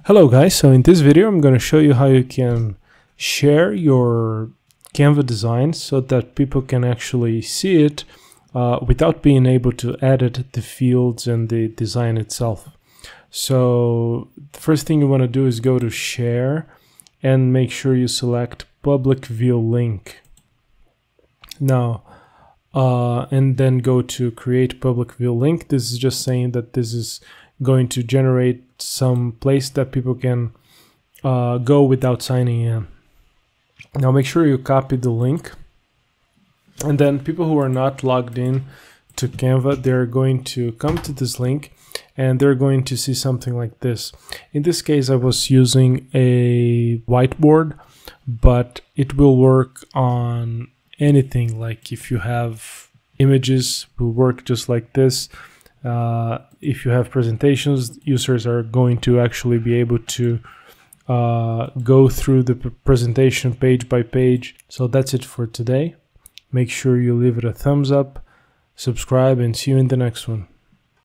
Hello guys, so in this video I'm going to show you how you can share your Canva design so that people can actually see it without being able to edit the fields and the design itself. So the first thing you want to do is go to share and make sure you select public view link. Now and then go to create public view link. This is just saying that this is going to generate some place that people can go without signing in. Now make sure you copy the link, and then people who are not logged in to Canva, they're going to come to this link and they're going to see something like this. In this case I was using a whiteboard, but it will work on anything. Like if you have images, it will work just like this. If you have presentations, users are going to actually be able to go through the presentation page by page. So that's it for today. Make sure you leave it a thumbs up, subscribe, and see you in the next one.